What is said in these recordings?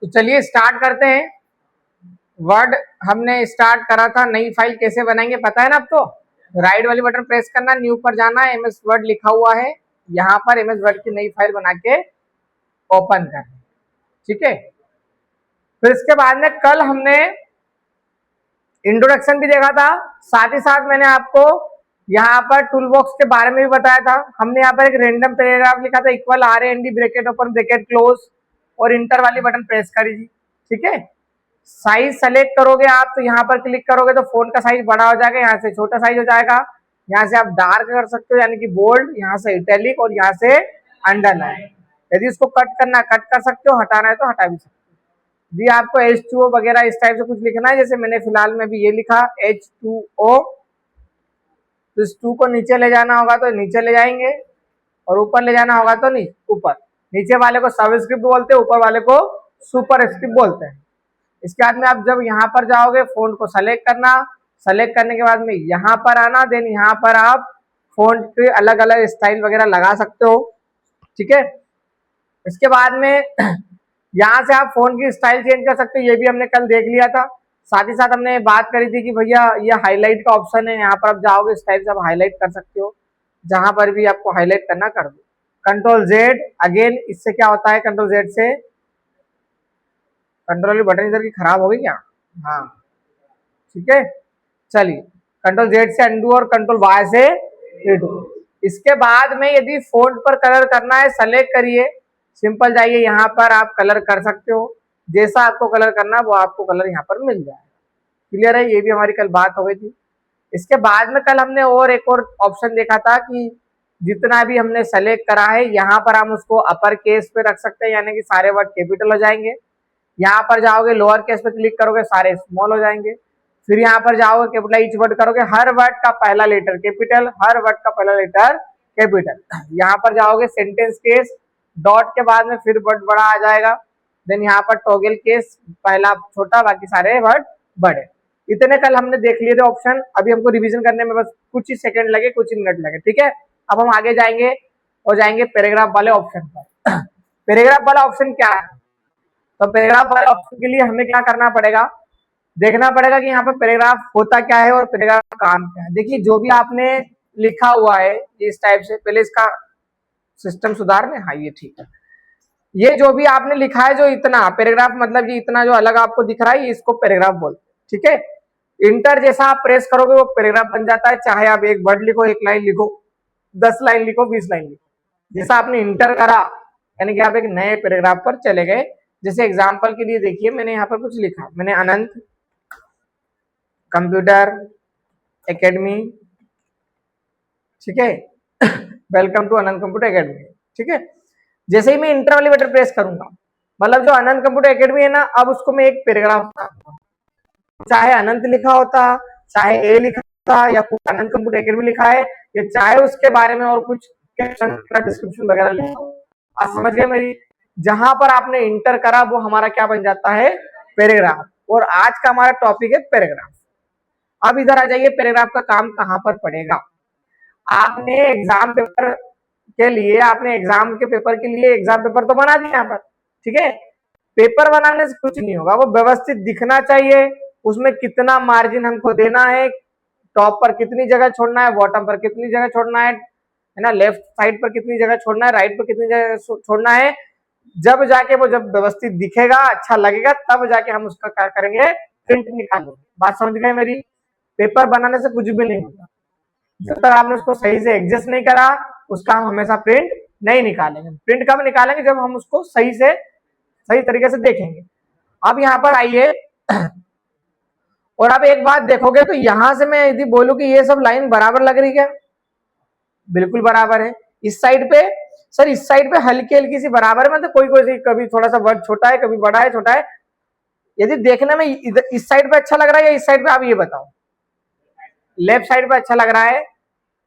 तो चलिए स्टार्ट करते हैं। वर्ड हमने स्टार्ट करा था, नई फाइल कैसे बनाएंगे पता है ना आपको। राइट वाली बटन प्रेस करना, न्यू पर जाना है, एमएस वर्ड लिखा हुआ है, यहाँ पर एमएस वर्ड की नई फाइल बना के ओपन करना, ठीक है। फिर इसके बाद में कल हमने इंट्रोडक्शन भी देखा था, साथ ही साथ मैंने आपको यहाँ पर टूल बॉक्स के बारे में भी बताया था। हमने यहाँ पर एक रेंडम पैराग्राफ लिखा था, equal RAND bracket open bracket close, और इंटर वाली बटन प्रेस करी थी, ठीक है। साइज सेलेक्ट करोगे आप तो यहाँ पर क्लिक करोगे तो फोन का साइज बड़ा हो जाएगा, यहाँ से छोटा साइज हो जाएगा। यहाँ से आप डार्क कर सकते हो यानी कि बोल्ड, यहाँ से इटैलिक और यहाँ से अंडरलाइन। यदि इसको कट करना कट कर सकते हो, हटाना है तो हटा भी सकते हो। जी आपको H2O वगैरह इस टाइप से कुछ लिखना है, जैसे मैंने फिलहाल में भी ये लिखा H2O, तो इस 2 को नीचे ले जाना होगा तो नीचे ले जाएंगे, और ऊपर ले जाना होगा तो ऊपर। नीचे वाले को सबस्क्रिप्ट बोलते हैं, ऊपर वाले को सुपर स्क्रिप्ट बोलते हैं। इसके बाद में आप जब यहाँ पर जाओगे फोन को सेलेक्ट करना, सेलेक्ट करने के बाद में यहाँ पर आना, देन यहाँ पर आप फोन के अलग अलग स्टाइल वगैरह लगा सकते हो, ठीक है। इसके बाद में यहाँ से आप फोन की स्टाइल चेंज कर सकते हो, ये भी हमने कल देख लिया था। साथ ही साथ हमने बात करी थी कि भैया ये हाईलाइट का ऑप्शन है, यहाँ पर आप जाओगे इस टाइप से आप हाईलाइट कर सकते हो, जहां पर भी आपको हाईलाइट करना कर दो। कंट्रोल Z, अगेन इससे क्या होता है, कंट्रोल Z से कंट्रोल बटन इधर की खराब हो गई क्या, हाँ ठीक है। चलिए कंट्रोल Z से अंडू और कंट्रोल Y से रीडू। इसके बाद में यदि फोन पर कलर करना है सेलेक्ट करिए, सिंपल जाइए यहाँ पर आप कलर कर सकते हो, जैसा आपको कलर करना वो आपको कलर यहाँ पर मिल जाएगा। क्लियर है, ये भी हमारी कल बात हो गई थी। इसके बाद में कल हमने और एक और ऑप्शन देखा था कि जितना भी हमने सेलेक्ट करा है यहाँ पर हम उसको अपर केस पे रख सकते हैं, यानी कि सारे वर्ड कैपिटल हो जाएंगे। यहाँ पर जाओगे लोअर केस पे क्लिक करोगे सारे स्मॉल हो जाएंगे। फिर यहाँ पर जाओगे कैपिटल ईच वर्ड करोगे, हर वर्ड का पहला लेटर कैपिटल, हर वर्ड का पहला लेटर कैपिटल। यहाँ पर जाओगे सेंटेंस केस, डॉट के बाद में फिर वर्ड बड़ा आ जाएगा। देन यहाँ पर टॉगल केस, पहला छोटा बाकी सारे वर्ड बड़े। इतने कल हमने देख लिए थे ऑप्शन, अभी हमको रिवीजन करने में बस कुछ ही सेकंड लगे, कुछ ही मिनट लगे, ठीक है। अब हम आगे जाएंगे और जाएंगे पैराग्राफ वाले ऑप्शन पर। पैराग्राफ वाला ऑप्शन क्या है, तो पैराग्राफ वाले ऑप्शन के लिए हमें क्या करना पड़ेगा, देखना पड़ेगा कि यहाँ पर पैराग्राफ होता क्या है और पैराग्राफ का काम क्या है। देखिए जो भी आपने लिखा हुआ है इस टाइप से, पहले इसका सिस्टम सुधार में, हाँ ये ठीक है। ये जो भी आपने लिखा है, जो इतना पैराग्राफ मतलब ये इतना जो अलग आपको दिख रहा है, इसको पैराग्राफ बोलते हैं, ठीक है। इंटर जैसा आप प्रेस करोगे वो पैराग्राफ बन जाता है, चाहे आप एक वर्ड लिखो, एक लाइन लिखो, 10 लाइन लिखो, 20 लाइन लिखो। जैसा आपने इंटर करा यानी कि आप एक नए पैराग्राफ पर चले गए। जैसे एग्जांपल के लिए देखिए मैंने यहाँ पर कुछ लिखा, मैंने अनंत कंप्यूटर एकेडमी, ठीक है, welcome to Anant computer academy, ठीक है। जैसे ही मैं इंटर वाली बटन प्रेस करूंगा, मतलब जो अनंत कंप्यूटर एकेडमी है ना, अब उसको मैं एक पैराग्राफ, चाहे अनंत लिखा होता, चाहे ए लिखा होता, या अनंत कंप्यूटर एकेडमी लिखा है, या चाहे उसके बारे में और कुछ डिस्क्रिप्शन वगैरह लिखा, आप समझ गए मेरी। जहां पर आपने इंटर करा वो हमारा क्या बन जाता है, पैराग्राफ। और आज का हमारा टॉपिक है पैराग्राफ। अब इधर आ जाइए, पैराग्राफ का काम कहां पर पड़ेगा। आपने एग्जाम पेपर के लिए, आपने एग्जाम के पेपर के लिए एग्जाम पेपर तो बना दिया यहाँ पर, ठीक है। पेपर बनाने से कुछ नहीं होगा, वो व्यवस्थित दिखना चाहिए, उसमें कितना मार्जिन हमको देना है, टॉप पर कितनी जगह छोड़ना है, बॉटम पर कितनी जगह छोड़ना है ना, लेफ्ट साइड पर कितनी जगह छोड़ना है, राइट पर कितनी जगह छोड़ना है। जब जाके वो जब व्यवस्थित दिखेगा, अच्छा लगेगा, तब जाके हम उसका क्या करेंगे, प्रिंट निकालेंगे। बात समझ गए मेरी। पेपर बनाने से कुछ भी नहीं होता, जब तक आपने उसको सही से एडजस्ट नहीं करा, उसका हम हमेशा प्रिंट नहीं निकालेंगे। प्रिंट कब निकालेंगे, जब हम उसको सही तरीके से देखेंगे। अब यहाँ पर आइए और अब एक बात देखोगे तो यहां से मैं यदि बोलूं कि ये सब लाइन बराबर लग रही क्या, बिल्कुल बराबर है। इस साइड पे सर, इस साइड पे हल्की हल्की सी बराबर है, मतलब कोई कोई कभी थोड़ा सा वर्ड छोटा है, कभी बड़ा है, छोटा है। यदि देखने में इस साइड पे अच्छा लग रहा है या इस साइड पे, आप ये बताओ। लेफ्ट साइड पे अच्छा लग रहा है,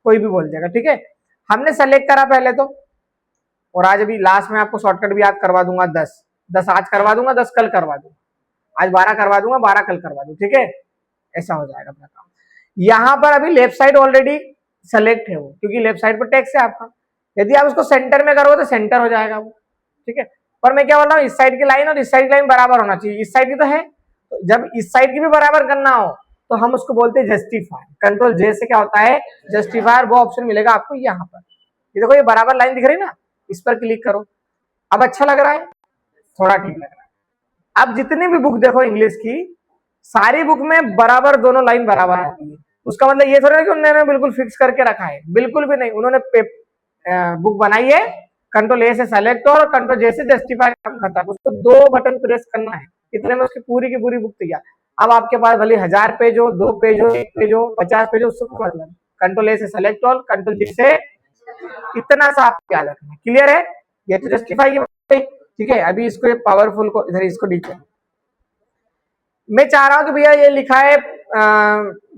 कोई भी बोल देगा, ठीक है। हमने सेलेक्ट करा पहले तो, और आज अभी लास्ट में आपको शॉर्टकट भी याद करवा दूंगा। 10 आज करवा दूंगा, 10 कल करवा दूंगा, आज 12 करवा दूंगा, 12 कल करवा दूंगा, ठीक है। ऐसा हो जाएगा अपना काम। यहाँ पर अभी लेफ्ट साइड ऑलरेडी सेलेक्ट है वो, क्योंकि लेफ्ट साइड पर टेक्स्ट है आपका। यदि आप उसको सेंटर में करोगे तो सेंटर हो जाएगा वो, ठीक है। पर मैं क्या बोल रहा हूँ, इस साइड की लाइन और इस साइड की लाइन बराबर होना चाहिए, इस साइड की तो है, तो जब इस साइड की भी बराबर करना हो तो हम उसको बोलते हैं जस्टिफाई। कंट्रोल जे से क्या होता है, जस्टिफायर, वो ऑप्शन मिलेगा आपको यहाँ पर। ये देखो ये बराबर लाइन दिख रही है ना, इस पर क्लिक करो। अब अच्छा लग रहा है, थोड़ा ठीक लग रहा है। अब जितनी भी बुक देखो इंग्लिश की, सारी बुक में बराबर दोनों लाइन बराबर आती है। उसका मतलब ये थोड़ा है कि उन्होंने बिल्कुल फिक्स करके रखा है, बिल्कुल भी नहीं। उन्होंने बुक बनाई है, कंट्रोल ए से सेलेक्ट और कंट्रोल जे से जस्टिफाई, काम खत्म। उसको 2 बटन प्रेस करना है, इतने में उसकी पूरी की पूरी बुक तैयार। अब आपके पास भले 1000 पेज हो, 2 पेज हो, 1 पेज हो, 50 पेज हो, उससे कोई मतलब, कंट्रोल ए से सेलेक्ट ऑल, कंट्रोल जे से इतना सा आपको याद रखना। क्लियर है, ये तो जस्टिफाई की, ठीक है। अभी इसको पावरफुल को इधर इसको नीचे, मैं चाह रहा हूं कि भैया ये लिखा है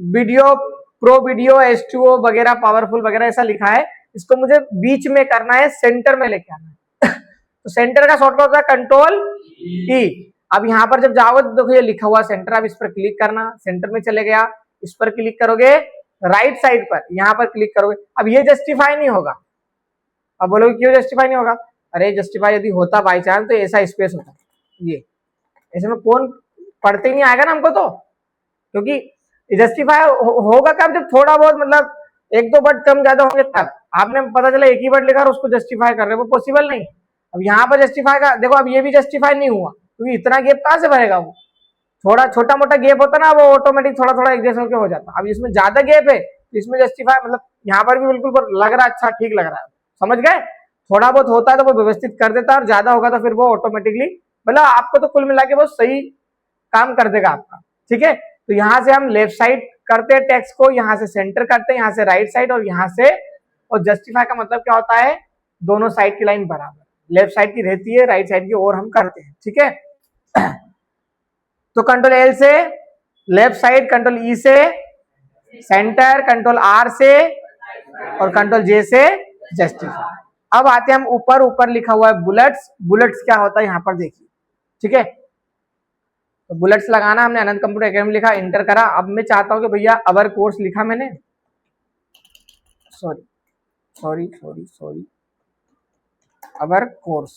वीडियो प्रो वीडियो H2O वगैरह पावरफुल वगैरह ऐसा लिखा है, इसको मुझे बीच में करना है, सेंटर में लेके आना है। तो सेंटर का शॉर्टकट होता है कंट्रोल E। अब यहाँ पर जब जाओगे तो देखो ये लिखा हुआ सेंटर, अब इस पर क्लिक करना, सेंटर में चले गया, इस पर क्लिक करोगे, राइट साइड पर यहाँ पर क्लिक करोगे। अब ये जस्टिफाई नहीं होगा। अब बोलोगे क्यों जस्टिफाई नहीं होगा, अरे जस्टिफाई यदि होता बाई चांस तो ऐसा स्पेस होता, ये ऐसे में कौन पढ़ते ही नहीं आएगा ना हमको, तो क्योंकि जस्टिफाई होगा कब, जब थोड़ा बहुत मतलब 1-2 वर्ड कम ज्यादा होंगे तब। आपने पता चला एक ही वर्ड लिखा और उसको जस्टिफाई कर रहे हो, वो पॉसिबल नहीं। अब यहाँ पर जस्टिफाई का देखो, अब ये भी जस्टिफाई नहीं हुआ, क्योंकि इतना गैप कहाँ से भरेगा वो, थोड़ा छोटा मोटा गैप होता ना, वो ऑटोमेटिक थोड़ा थोड़ा एक जैसा हो जाता। अब इसमें ज्यादा गैप है, इसमें जस्टिफाई मतलब यहाँ पर भी बिल्कुल लग रहा है, अच्छा ठीक लग रहा है, समझ गए। थोड़ा बहुत होता है तो वो व्यवस्थित कर देता है, और ज्यादा होगा तो फिर वो ऑटोमेटिकली, मतलब आपको तो कुल मिला के वो सही काम कर देगा आपका, ठीक है। तो यहाँ से हम लेफ्ट साइड करते हैं टेक्स्ट को, यहाँ से सेंटर करते हैं, यहाँ से राइट साइड, और यहाँ से, और जस्टिफाई का मतलब क्या होता है, दोनों साइड की लाइन बराबर, लेफ्ट साइड की रहती है, राइट साइड की और हम करते हैं, ठीक है। तो कंट्रोल एल से लेफ्ट साइड, कंट्रोल ई से सेंटर, कंट्रोल आर से, और कंट्रोल जे से जस्टिफाई। अब आते हैं हम ऊपर, ऊपर लिखा हुआ है बुलेट्स। बुलेट्स क्या होता है यहाँ पर देखिए, ठीक है। तो बुलेट्स लगाना, हमने अनंत कंप्यूटर एकेडमी लिखा, इंटर करा। अब मैं चाहता हूं कि भैया अवर कोर्स लिखा मैंने, सॉरी सॉरी सॉरी सॉरी, अवर कोर्स,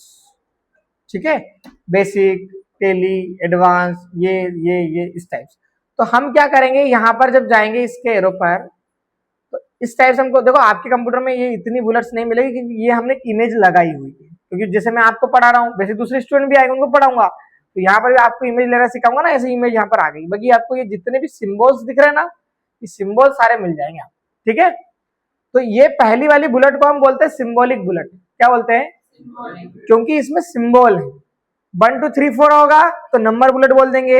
ठीक है, बेसिक, टेली, एडवांस, ये इस टाइप। तो हम क्या करेंगे, यहाँ पर जब जाएंगे इसके एरो पर, तो इस टाइप से हमको देखो, आपके कंप्यूटर में ये इतनी बुलेट्स नहीं मिलेगी, क्योंकि ये हमने इमेज लगाई हुई है। क्योंकि जैसे मैं आपको पढ़ा रहा हूँ, वैसे दूसरे स्टूडेंट भी आएंगे उनको पढ़ाऊंगा, तो यहाँ पर भी आपको इमेज लेना सिखाऊंगा ना, ऐसे इमेज यहाँ पर आ गई। बाकी आपको ये जितने भी सिंबल्स दिख रहे हैं ना, ये सिंबल सारे मिल जाएंगे आप, ठीक है। तो ये पहली वाली बुलेट को हम बोलते हैं सिंबॉलिक बुलेट। क्या बोलते हैं, क्योंकि इसमें सिंबल है। 1 2 3 4 होगा तो नंबर बुलेट बोल देंगे,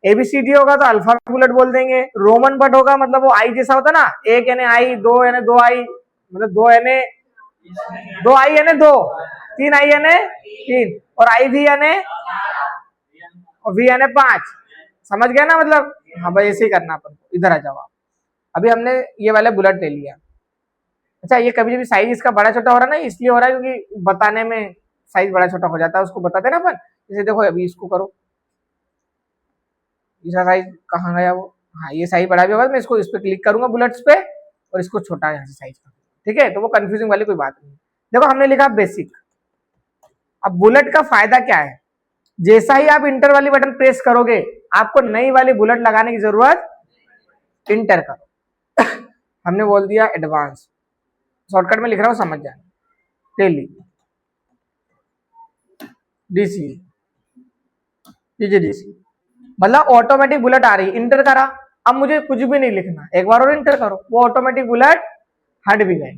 एबीसीडी होगा तो अल्फाबेट बुलेट बोल देंगे, रोमन बट होगा मतलब वो आई जैसा होता ना, 1 यानी आई, 2 यानी 2 आई, मतलब 2 यानी 2 आई यानी 2, 3 आई यानी 3, और आई भी यानी, और वी यानी 5। समझ गए ना, मतलब हाँ भाई ऐसे ही करना अपन। इधर आ जाओ आप। अभी हमने ये वाला बुलेट ले लिया। अच्छा, ये कभी भी साइज इसका बड़ा छोटा हो रहा है ना, इसलिए हो रहा है क्योंकि बताने में साइज बड़ा छोटा हो जाता है, उसको बताते ना अपन। जैसे देखो अभी इसको करो, इसका साइज कहाँ गया वो, हाँ ये साइज बड़ा भी होगा, मैं इसको इस पर क्लिक करूंगा बुलेट्स पे, और इसको छोटा यहाँ से साइज कर, ठीक है। तो वो कंफ्यूजिंग वाली कोई बात नहीं। देखो हमने लिखा बेसिक। अब बुलेट का फायदा क्या है, जैसा ही आप इंटर वाली बटन प्रेस करोगे, आपको नई वाली बुलेट लगाने की जरूरत, इंटर करो। हमने बोल दिया एडवांस, शॉर्टकट में लिख रहा हूं समझ जाए, टेली, डीसी, डीसी, मतलब ऑटोमेटिक बुलेट आ रही है। इंटर करा, अब मुझे कुछ भी नहीं लिखना, एक बार और इंटर करो, वो ऑटोमेटिक बुलेट हट भी गई।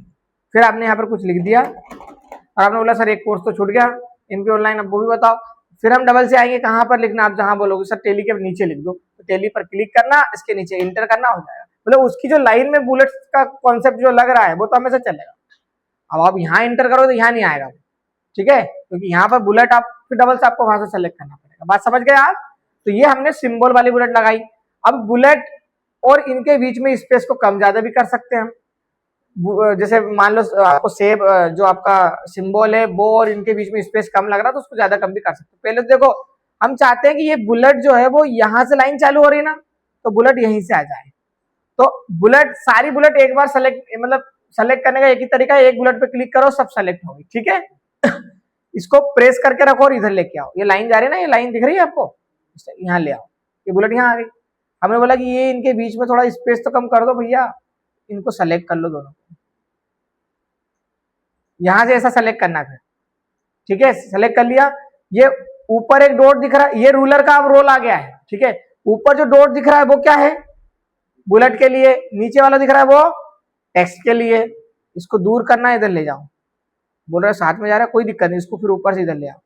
फिर आपने यहाँ पर कुछ लिख दिया, और आपने बोला सर एक कोर्स तो छूट गया एमपी ऑनलाइन, अब वो भी बताओ। फिर हम डबल से आएंगे, कहाँ पर लिखना, आप जहां बोलोगे सर टेली के नीचे लिख दो, तो टेली पर क्लिक करना, इसके नीचे इंटर करना, हो जाएगा। मतलब उसकी जो लाइन में बुलेट का कॉन्सेप्ट जो लग रहा है वो तो हमेशा चलेगा। अब आप यहाँ इंटर करो तो यहाँ नहीं आएगा, ठीक है, क्योंकि यहाँ पर बुलेट आप फिर डबल से आपको वहां से सेलेक्ट करना पड़ेगा। बात समझ गए आप। तो ये हमने सिंबल वाली बुलेट लगाई। अब बुलेट और इनके बीच में स्पेस को कम ज्यादा भी कर सकते हैं हम। जैसे मान लो आपको सेब जो आपका सिंबल है वो और इनके बीच में स्पेस कम लग रहा है, तो उसको ज्यादा कम भी कर सकते हैं। पहले तो देखो हम चाहते हैं कि ये बुलेट जो है वो यहाँ से लाइन चालू हो रही है ना, तो बुलेट यहीं से आ जाए। तो बुलेट, सारी बुलेट एक बार सेलेक्ट, मतलब सेलेक्ट करने का एक ही तरीका है, एक बुलेट पे क्लिक करो सब सेलेक्ट होगी, ठीक है। इसको प्रेस करके रखो और इधर लेके आओ, ये लाइन जा रही है ना, ये लाइन दिख रही है आपको, यहाँ ले आओ, ये बुलेट यहाँ आ गई। हमने बोला कि ये इनके बीच में थोड़ा स्पेस तो कम कर दो भैया, इनको सेलेक्ट कर लो दोनों, यहां से ऐसा सेलेक्ट करना था, ठीक है, सेलेक्ट कर लिया। ये ऊपर एक डॉट दिख रहा है, ये रूलर का अब रोल आ गया है, ठीक है। ऊपर जो डॉट दिख रहा है वो क्या है, बुलेट के लिए, नीचे वाला दिख रहा है वो टेक्स्ट के लिए। इसको दूर करना है, इधर ले जाओ, बोल रहा है साथ में जा रहा है, कोई दिक्कत नहीं, इसको फिर ऊपर से इधर ले आओ।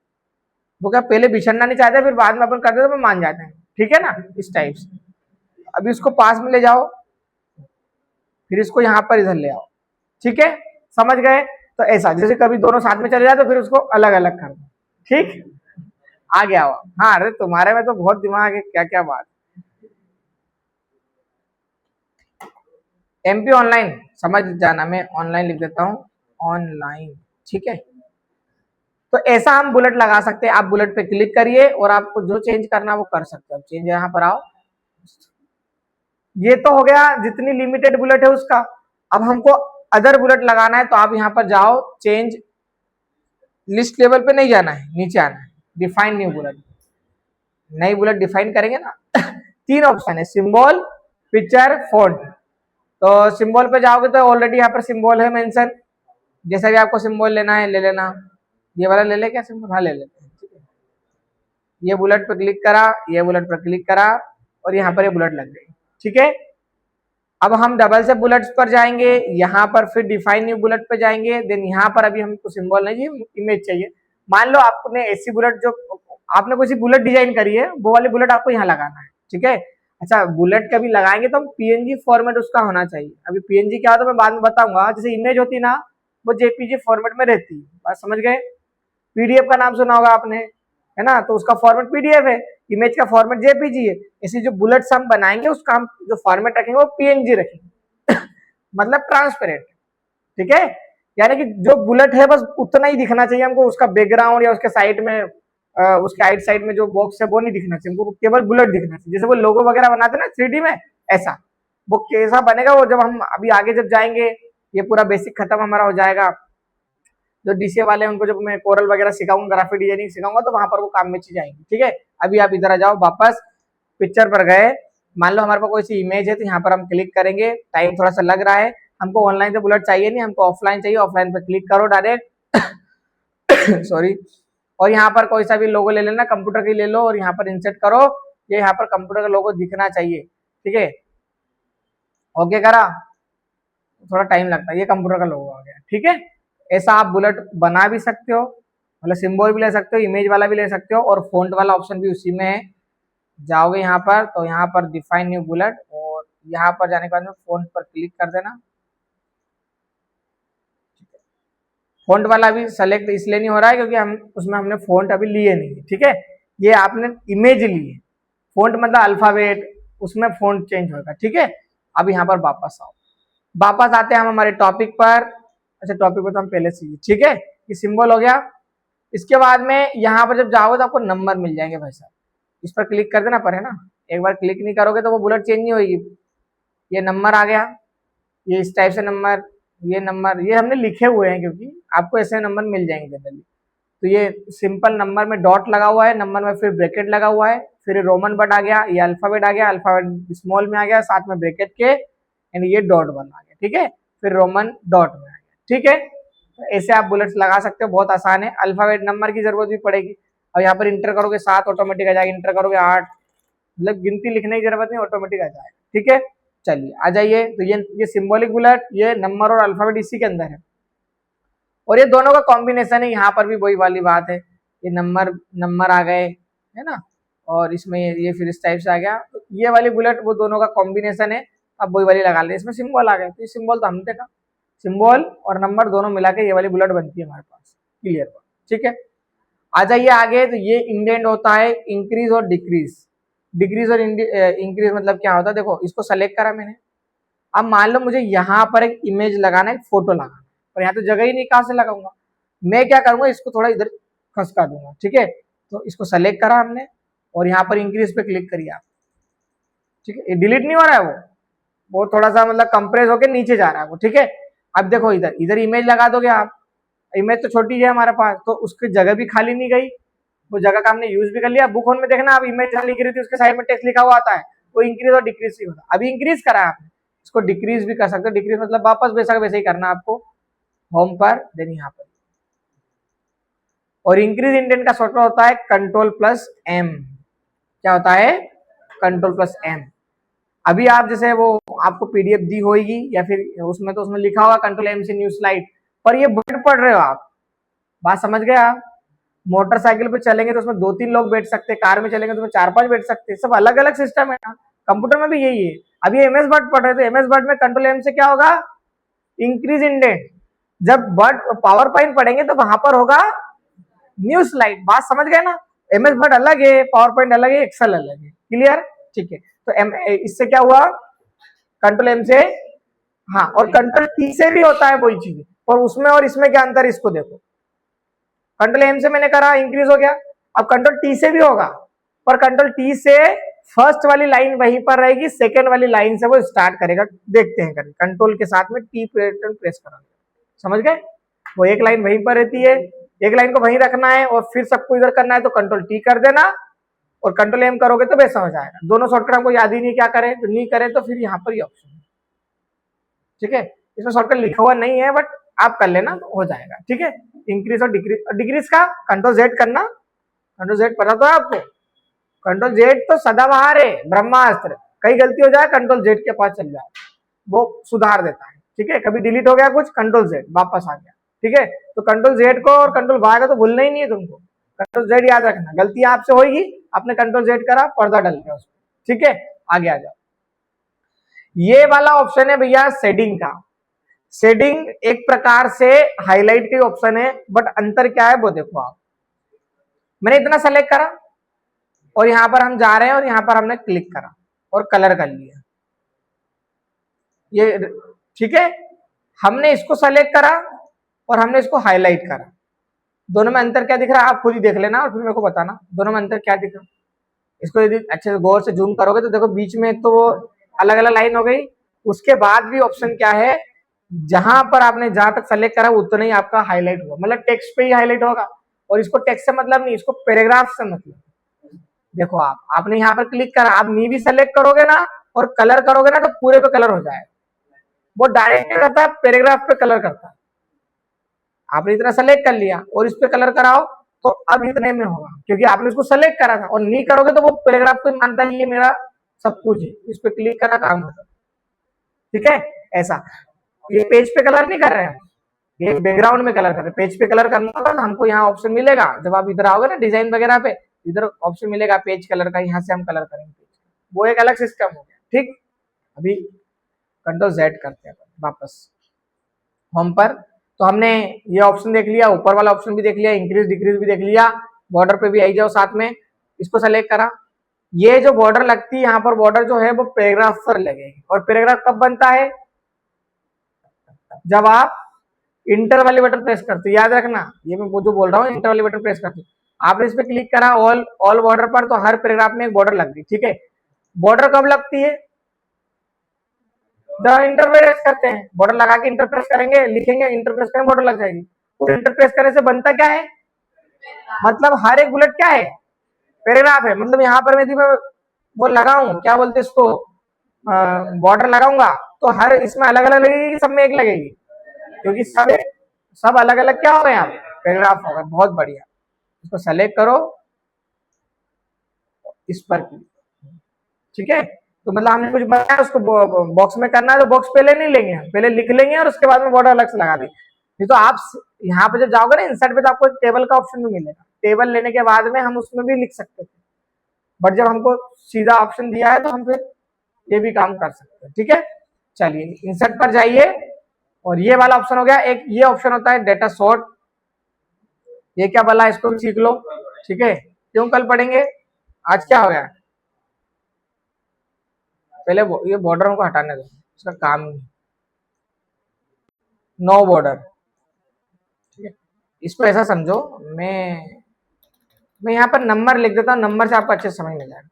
वो क्या पहले बिछड़ना नहीं चाहते, फिर बाद में अपन करते तो मान जाते हैं, ठीक है ना, इस टाइप से। अभी इसको पास में ले जाओ, फिर इसको यहाँ पर इधर ले आओ, ठीक है, समझ गए। तो ऐसा जैसे कभी दोनों साथ में चले जाए तो फिर उसको अलग अलग कर दो, ठीक, आ गया हुआ। हाँ अरे तुम्हारे में तो बहुत दिमाग है, क्या क्या बात। एमपी ऑनलाइन समझ जाना, मैं ऑनलाइन लिख देता हूँ, ऑनलाइन, ठीक है। तो ऐसा हम बुलेट लगा सकते हैं, आप बुलेट पे क्लिक करिए और आपको जो चेंज करना वो कर सकते हो। चेंज यहाँ पर आओ, ये तो हो गया जितनी लिमिटेड बुलेट है उसका। अब हमको अदर बुलेट लगाना है, तो आप यहाँ पर जाओ, चेंज लिस्ट लेवल पे नहीं जाना है, नीचे आना है, डिफाइन न्यू बुलेट, नई बुलेट डिफाइन करेंगे ना। तीन ऑप्शन है, सिंबल, पिक्चर, फॉन्ट। तो सिंबल पे जाओगे तो ऑलरेडी यहाँ पर सिंबल है मेंशन, जैसा भी आपको सिंबल लेना है ले लेना। ये वाला ले ले क्या सिंबल, हाँ ले लेते हैं, ठीक है। ये बुलेट पर क्लिक करा, ये बुलेट पर क्लिक करा और यहाँ पर ये बुलेट लग गई, ठीक है। अब हम डबल से बुलेट्स पर जाएंगे, यहाँ पर फिर डिफाइन न्यू बुलेट पे जाएंगे, देन यहाँ पर अभी हमको सिंबल नहीं चाहिए, इमेज चाहिए। मान लो आपने ऐसी बुलेट, जो आपने कोई सी बुलेट डिजाइन करी है, वो वाली बुलेट आपको यहाँ लगाना है, ठीक है। अच्छा बुलेट कभी लगाएंगे तो हम पीएनजी फॉर्मेट उसका होना चाहिए। अभी पीएनजी क्या होता है मैं बाद में बताऊंगा, जैसे इमेज होती है ना वो जेपीजी फॉर्मेट में रहती है, बात समझ गए। पीडीएफ का नाम सुना होगा आपने, है ना, तो उसका फॉर्मेट पीडीएफ है, इमेज का फॉर्मेट जेपीजी है। इसी जो बुलेट्स हम बनाएंगे उसका हम जो फॉर्मेट रखेंगे वो पीएनजी रखेंगे। मतलब ट्रांसपेरेंट, ठीक है। यानी कि जो बुलेट है बस उतना ही दिखना चाहिए हमको, उसका बैकग्राउंड या उसके साइड में उसके आइट साइड में जो बॉक्स है वो नहीं दिखना चाहिए हमको, केवल बुलेट दिखना चाहिए। जैसे वो लोगो वगैरह बनाते हैं ना 3D में, ऐसा वो कैसा बनेगा वो जब हम अभी आगे जब जाएंगे, ये पूरा बेसिक खत्म हमारा हो जाएगा, जो डीसीए वाले हैं उनको जब मैं कोरल वगैरह सिखाऊंगा, ग्राफिक डिजाइनिंग सिखाऊंगा, तो वहां पर वो काम में चीज आएंगी, ठीक है। अभी आप इधर आ जाओ, वापस पिक्चर पर गए, मान लो हमारे पास कोई सी इमेज है तो यहाँ पर हम क्लिक करेंगे। टाइम थोड़ा सा लग रहा है, हमको ऑनलाइन से बुलेट चाहिए नहीं, हमको ऑफलाइन चाहिए। ऑफलाइन पर क्लिक करो डायरेक्ट, सॉरी, और यहाँ पर कोई सा भी लोगो ले लेना, कंप्यूटर की ले लो और यहाँ पर इंसर्ट करो। ये यहाँ पर कंप्यूटर का लोगो दिखना चाहिए, ठीक है। ओके करा, थोड़ा टाइम लगता है, ये कंप्यूटर का लोगो आ गया, ठीक है। ऐसा आप बुलेट बना भी सकते हो, मतलब सिंबल भी ले सकते हो, इमेज वाला भी ले सकते हो, और फॉन्ट वाला ऑप्शन भी उसी में है। जाओगे यहाँ पर तो यहाँ पर डिफाइन न्यू बुलेट, और यहाँ पर जाने के बाद में फॉन्ट पर क्लिक कर देना। फॉन्ट वाला भी सेलेक्ट इसलिए नहीं हो रहा है क्योंकि हम उसमें हमने फॉन्ट अभी लिए नहीं, ठीक है। ये आपने इमेज ली है, फॉन्ट मतलब अल्फाबेट, उसमें फॉन्ट चेंज होगा, ठीक है। अब यहाँ पर वापस आओ, वापस आते हैं हम हमारे टॉपिक पर। अच्छा टॉपिक पर तो हम पहले से, ठीक है, ये सिंबल हो गया। इसके बाद में यहाँ पर जब जाओगे तो आपको नंबर मिल जाएंगे भाई साहब, इस पर क्लिक कर देना पर, है ना। एक बार क्लिक नहीं करोगे तो वो बुलेट चेंज नहीं होगी। ये नंबर आ गया, ये इस टाइप से नंबर, ये नंबर ये हमने लिखे हुए हैं क्योंकि आपको ऐसे नंबर मिल जाएंगे जनरली। तो ये सिंपल नंबर में डॉट लगा हुआ है, नंबर में फिर ब्रैकेट लगा हुआ है, फिर रोमन वर्ड आ गया, ये अल्फाबेट आ गया, अल्फाबेट स्मॉल में आ गया, साथ में ब्रैकेट के, एंड ये डॉट बन आ गया, ठीक है, फिर रोमन डॉट में आ गया, ठीक है। तो ऐसे आप बुलेट्स लगा सकते हो, बहुत आसान है। अल्फाबेट नंबर की जरूरत भी पड़ेगी। अब यहाँ पर इंटर करोगे 7 ऑटोमेटिक आ जाएगा, इंटर करोगे 8, मतलब गिनती लिखने की जरूरत नहीं, ऑटोमेटिक आ जाएगा, ठीक है। चलिए आ जाइए, तो ये सिंबॉलिक बुलेट, ये नंबर और अल्फाबेट इसी के अंदर है, और ये दोनों का कॉम्बिनेशन है। यहाँ पर भी वही वाली बात है, ये नंबर नंबर आ गए, है ना, और इसमें ये फिर इस टाइप से आ गया। तो ये वाली बुलेट वो दोनों का कॉम्बिनेशन है, अब वही वाली लगा ले। इसमें सिंबल आ गए, तो ये सिंबल तो हमने देखा, सिंबल और नंबर दोनों मिला के ये वाली बुलेट बनती है हमारे पास, क्लियर, ठीक है। आ जाइए आगे, तो ये इंडेंट होता है इंक्रीज और डिक्रीज। डिक्रीज और इंक्रीज मतलब क्या होता है, देखो इसको सेलेक्ट करा मैंने। अब मान लो मुझे यहाँ पर एक इमेज लगाना है, एक फोटो लगाना है, और यहाँ तो जगह ही नहीं, कहाँ से लगाऊंगा। मैं क्या करूंगा, इसको थोड़ा इधर खसका दूंगा, ठीक है। तो इसको सेलेक्ट करा हमने और यहाँ पर इंक्रीज पे क्लिक करिए आप, ठीक है। ये डिलीट नहीं हो रहा है, वो थोड़ा सा मतलब कंप्रेस होकर नीचे जा रहा है वो, ठीक है। अब देखो इधर इधर इमेज लगा दोगे आप, इमेज तो छोटी है हमारे पास, तो उसकी जगह भी खाली नहीं गई, वो जगह का हमने यूज भी कर लिया। बुक होन में देखना आप इमेज जहां लिख रही थी उसके साइड में टेक्स्ट लिखा हुआ आता है, वो इंक्रीज और डिक्रीज ही होता है। अभी इंक्रीज करा है आपने, इसको डिक्रीज भी कर सकते हो। डिक्रीज मतलब वापस वैसा वैसे ही करना आपको, होम पर देन यहाँ पर। और इंक्रीज इंडेंट का शॉर्टकट होता है कंट्रोल प्लस एम। क्या होता है? Control plus M. अभी आप जैसे वो आपको पीडीएफ दी होगी या फिर उसमें तो उसमें लिखा होगा कंट्रोल एम से न्यू स्लाइड, पर ये वर्ड पढ़ रहे हो आप, बात समझ गए आप? मोटरसाइकिल पे चलेंगे तो उसमें 2-3 लोग बैठ सकते हैं, कार में चलेंगे तो उसमें 4-5 बैठ सकते हैं, सब अलग अलग सिस्टम है ना। कंप्यूटर में भी यही है। अभी एमएस वर्ड पढ़ रहे थे, एमएस वर्ड में कंट्रोल एम से क्या होगा? Increase indent. जब वर्ड पावर पॉइंट पढ़ेंगे तो वहां पर होगा न्यू स्लाइड। बात समझ गए ना? एमएस वर्ड अलग है, पावर पॉइंट अलग है, एक्सेल अलग है। क्लियर? ठीक है। तो इससे क्या हुआ? कंट्रोल एम से, हाँ, और कंट्रोल टी से भी होता है वही चीज, और उसमें और इसमें क्या अंतर, इसको देखो। कंट्रोल एम से मैंने करा इंक्रीज हो गया, अब कंट्रोल टी से भी होगा, पर कंट्रोल टी से फर्स्ट वाली लाइन वहीं पर रहेगी, सेकेंड वाली लाइन से वो स्टार्ट करेगा। देखते हैं करके, कंट्रोल के साथ में टी बटन प्रेस करा, समझ गए? वो एक लाइन वहीं पर रहती है, एक लाइन को वहीं रखना है और फिर सबको इधर करना है तो कंट्रोल टी कर देना और कंट्रोल एम करोगे तो वैसा हो जाएगा। दोनों शॉर्टकट हमको याद ही नहीं, क्या करें तो नहीं करें तो फिर यहाँ पर ये ऑप्शन, ठीक है। इसमें शॉर्टकट लिखा हुआ नहीं है, बट आप कर लेना तो हो जाएगा, ठीक है। इंक्रीज और डिक्रीज, डिक्रीज का कंट्रोल जेड करना। कंट्रोल जेड पता तो है आपको? कंट्रोल जेड तो सदाबहार है, ब्रह्मास्त्र। कई गलती हो जाए कंट्रोल जेड के पास चल जाए, वो सुधार देता है, ठीक है। कभी डिलीट हो गया कुछ, कंट्रोल जेड वापस आ गया, ठीक है। तो कंट्रोल जेड को और कंट्रोल वाई का तो भूलना ही नहीं है तुमको, कंट्रोल जेड याद रखना। गलती आपसे होगी, आपने कंट्रोल जेड करा, पर्दा डल गया उसमें, ठीक है। आगे आ जाओ। ये वाला ऑप्शन है भैया शेडिंग का। शेडिंग एक प्रकार से हाईलाइट की ऑप्शन है, बट अंतर क्या है वो देखो आप। मैंने इतना सेलेक्ट करा और यहां पर हम जा रहे हैं और यहां पर हमने क्लिक करा और कलर कर लिया, ये ठीक है। हमने इसको सेलेक्ट करा और हमने इसको हाईलाइट करा, दोनों में अंतर क्या दिख रहा है आप खुद ही देख लेना और फिर मेरे को बताना दोनों में अंतर क्या दिख रहा है। इसको यदि अच्छे से गौर से जूम करोगे तो देखो बीच में तो वो अलग अलग लाइन हो गई, उसके बाद भी ऑप्शन क्या है, जहां पर आपने जहां तक सेलेक्ट करा उतना ही आपका हाईलाइट होगा, मतलब टेक्स्ट पे ही हाईलाइट होगा। और इसको टेक्स्ट से मतलब नहीं, इसको पैराग्राफ से मतलब। देखो आपने यहाँ पर क्लिक करा, आप नी भी सेलेक्ट करोगे ना और कलर करोगे ना तो पूरे पे कलर हो जाएगा। वो डायरेक्ट करता है, पैराग्राफ पे कलर करता है। आपने इतना सेलेक्ट कर लिया और इस पे कलर कराओ तो अब इतने में होगा, क्योंकि आपने इसको सेलेक्ट करा था। और नहीं करोगे तो वो पैराग्राफ को मानता है ये मेरा सब कुछ है, इस पे क्लिक करा काम होता, ठीक है। ऐसा ये पेज पे कलर नहीं कर रहे हैं, ये बैकग्राउंड में कलर कर रहे हैं। पेज पे कलर करना होगा तो हमको यहाँ ऑप्शन मिलेगा, जब आप इधर आओगे ना डिजाइन वगैरह पे, इधर ऑप्शन मिलेगा पेज कलर का, यहाँ से हम कलर करेंगे, वो एक अलग सिस्टम हो गया, ठीक। अभी कंट्रोल जेड करते हैं वापस होम पर। तो हमने ये ऑप्शन देख लिया, ऊपर वाला ऑप्शन भी देख लिया, इंक्रीज डिक्रीज भी देख लिया, बॉर्डर पे भी आई जाओ साथ में, इसको सेलेक्ट करा। ये जो बॉर्डर लगती है यहाँ पर, बॉर्डर जो है वो पैराग्राफ पर लगेगी। और पैराग्राफ कब बनता है? जब आप इंटर वाली बटन प्रेस करते हो, याद रखना ये मैं जो बोल रहा हूँ, इंटर वाली बटन प्रेस करते हो। आपने इस पे क्लिक करा ऑल बॉर्डर पर, तो हर पैराग्राफ में एक बॉर्डर लग गई, ठीक है। बॉर्डर कब लगती है? जब इंटर प्रेस करते हैं, बॉर्डर लगा के इंटर प्रेस करेंगे, लिखेंगे, इंटर प्रेस करेंगे, बॉर्डर लग जाएगी। तो इंटर प्रेस करने से बनता क्या है, मतलब हर एक बुलेट क्या है, पैराग्राफ है। मतलब यहाँ पर यदि मैं वो लगाऊं, क्या बोलते इसको, बॉर्डर लगाऊंगा, तो हर इसमें अलग अलग लगेगी, सब में एक लगेगी, क्योंकि सब अलग अलग क्या हो गए, यहाँ पैराग्राफ हो गए। बहुत बढ़िया, इसको सेलेक्ट करो, इस पर ठीक है। तो मतलब हमने कुछ बनाया उसको बॉक्स में करना है, तो बॉक्स पहले नहीं लेंगे, हम पहले लिख लेंगे और उसके बाद में बॉर्डर अलग से लगा देंगे। नहीं तो आप यहाँ पे जब जाओगे ना इंसर्ट पे, तो आपको टेबल का ऑप्शन भी मिलेगा, टेबल लेने के बाद में हम उसमें भी लिख सकते थे, बट जब हमको सीधा ऑप्शन दिया है तो हम फिर ये भी काम कर सकते हैं, ठीक है। चलिए इंसर्ट पर जाइए, और ये वाला ऑप्शन हो गया। एक ये ऑप्शन होता है डेटा सॉर्ट, ये क्या बोला, इसको भी सीख लो, ठीक है। क्यों कल पढ़ेंगे, आज क्या हो गया, पहले ये बॉर्डर को हटाने दो, इसका काम नहीं, नो बॉर्डर, ठीक है। इसको ऐसा समझो, मैं यहाँ पर नंबर लिख देता हूँ, नंबर से आपको अच्छे समझ में जाएगा।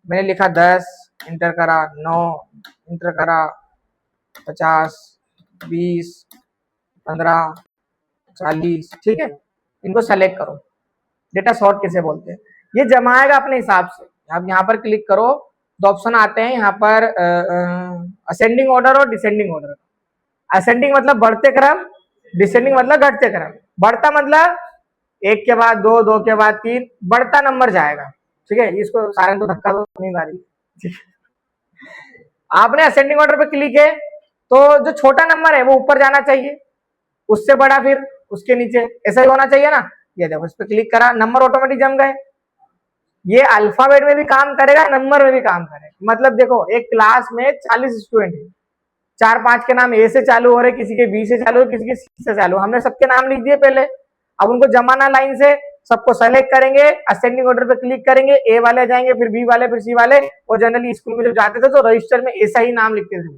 मैंने लिखा 10, इंटर करा, 9 इंटर करा, 50, 20, 15, 40, ठीक है, इनको सेलेक्ट करो। डेटा सॉर्ट किसे बोलते हैं, ये जमाएगा अपने हिसाब से। आप यहाँ पर क्लिक करो, दो ऑप्शन आते हैं यहाँ पर, असेंडिंग ऑर्डर और डिसेंडिंग ऑर्डर। असेंडिंग मतलब बढ़ते क्रम, डिसेंडिंग मतलब घटते क्रम। बढ़ता मतलब एक के बाद दो, दो के बाद तीन, बढ़ता नंबर जाएगा, ठीक है। इसको सारे तो धक्का दो, नींद आ रही है। आपने असेंडिंग ऑर्डर पे क्लिक है तो जो छोटा नंबर है वो ऊपर जाना चाहिए, उससे बड़ा फिर उसके नीचे, ऐसा ही होना चाहिए ना। ये देखो, इस पे क्लिक करा, नंबर ऑटोमेटिक जम गए। ये अल्फाबेट में भी काम करेगा, नंबर में भी काम करेगा। मतलब देखो, एक क्लास में 40 स्टूडेंट है, 4-5 के नाम ए से चालू हो रहे, किसी के बी से चालू हो, किसी के सी से चालू। हमने सबके नाम लिख दिए पहले, अब उनको जमाना लाइन से, सबको सेलेक्ट करेंगे, असेंडिंग ऑर्डर पे क्लिक करेंगे, ए वाले जाएंगे, फिर बी वाले, फिर सी वाले। और जनरली स्कूल में जब जाते थे तो रजिस्टर में ऐसा ही नाम लिखते थे,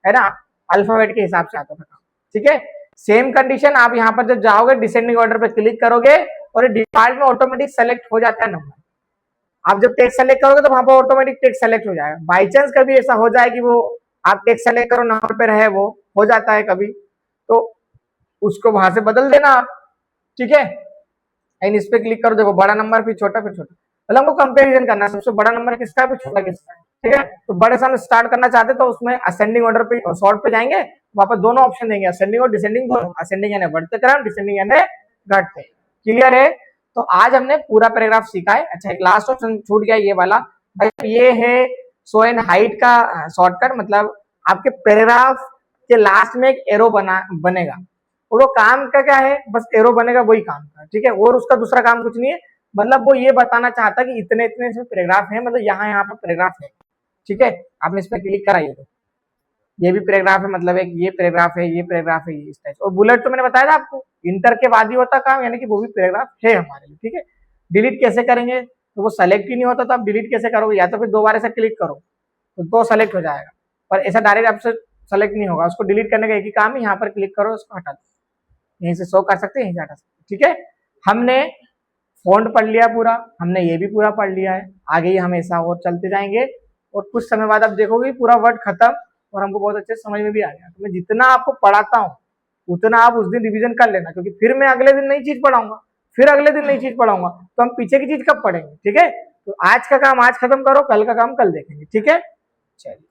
है ना, अल्फाबेट के हिसाब से आता था, ठीक है। सेम कंडीशन आप यहाँ पर जब जाओगे, डिसेंडिंग ऑर्डर पे क्लिक करोगे और डिफॉल्ट में ऑटोमेटिक सेलेक्ट हो जाता है नंबर। आप जब टेक्स्ट सेलेक्ट करोगे तो वहां पर ऑटोमेटिक टेक्स्ट सेलेक्ट हो जाएगा। बाई चांस कभी ऐसा हो जाए कि वो आप टेक्स्ट सेलेक्ट करो, नंबर पे रहे, वो हो जाता है कभी, तो उसको वहां से बदल देना आप, ठीक है। एंड इस पे क्लिक करो, देखो बड़ा नंबर फिर छोटा फिर छोटा, मतलब हमको कंपेरिजन करना है, सबसे बड़ा नंबर किसका है फिर छोटा किसका है, ठीक है। तो बड़े से हम स्टार्ट करना चाहते तो उसमें असेंडिंग ऑर्डर पे, सॉर्ट पे जाएंगे, वहां पर दोनों ऑप्शन देंगे, असेंडिंग और डिसेंडिंग दोनों। असेंडिंग यानी बढ़ते क्रम, डिसेंडिंग यानी घटते। क्लियर है। तो आज हमने पूरा पैराग्राफ सीखा है। अच्छा, एक लास्ट ऑप्शन छूट गया, ये वाला भाई, ये है शो एंड हाइड का शॉर्टकट। मतलब आपके पैराग्राफ के लास्ट में एक एरो बनेगा, और वो काम का क्या है, बस एरो बनेगा, वही काम का, ठीक है। और उसका दूसरा काम कुछ नहीं है, मतलब वो ये बताना चाहता कि इतने इतने इसमें पैराग्राफ है, मतलब यहाँ पर पैराग्राफ है, ठीक है। आपने इस पर क्लिक कराइए तो ये भी पैराग्राफ है, मतलब एक ये पैराग्राफ है, ये पैराग्राफ है, इस टाइप। और बुलेट तो मैंने बताया था आपको, इंटर के बाद ही होता काम, यानी कि वो भी पैराग्राफ है हमारे लिए, ठीक है। डिलीट कैसे करेंगे, तो वो सेलेक्ट ही नहीं होता, तो आप डिलीट कैसे करोगे, या तो फिर दोबारा से क्लिक करो तो दो सेलेक्ट हो जाएगा, पर ऐसा डायरेक्ट आपसे सेलेक्ट नहीं होगा। उसको डिलीट करने का एक ही काम है, यहाँ पर क्लिक करो, उसको हटा दो, यहीं से शो कर सकते हैं, यहीं से हटा सकते हैं, ठीक है। हमने फॉन्ट पढ़ लिया पूरा, हमने ये भी पूरा पढ़ लिया है। आगे ही हम ऐसा और चलते जाएंगे, और कुछ समय बाद आप देखोगे पूरा वर्ड खत्म और हमको बहुत अच्छे समझ में भी आ गया। तो मैं जितना आपको पढ़ाता हूँ उतना आप उस दिन रिवीजन कर लेना, क्योंकि फिर मैं अगले दिन नई चीज पढ़ाऊंगा, फिर अगले दिन नई चीज पढ़ाऊंगा, तो हम पीछे की चीज कब पढ़ेंगे, ठीक है। तो आज का काम आज खत्म करो, कल का काम कल देखेंगे, ठीक है। चलिए।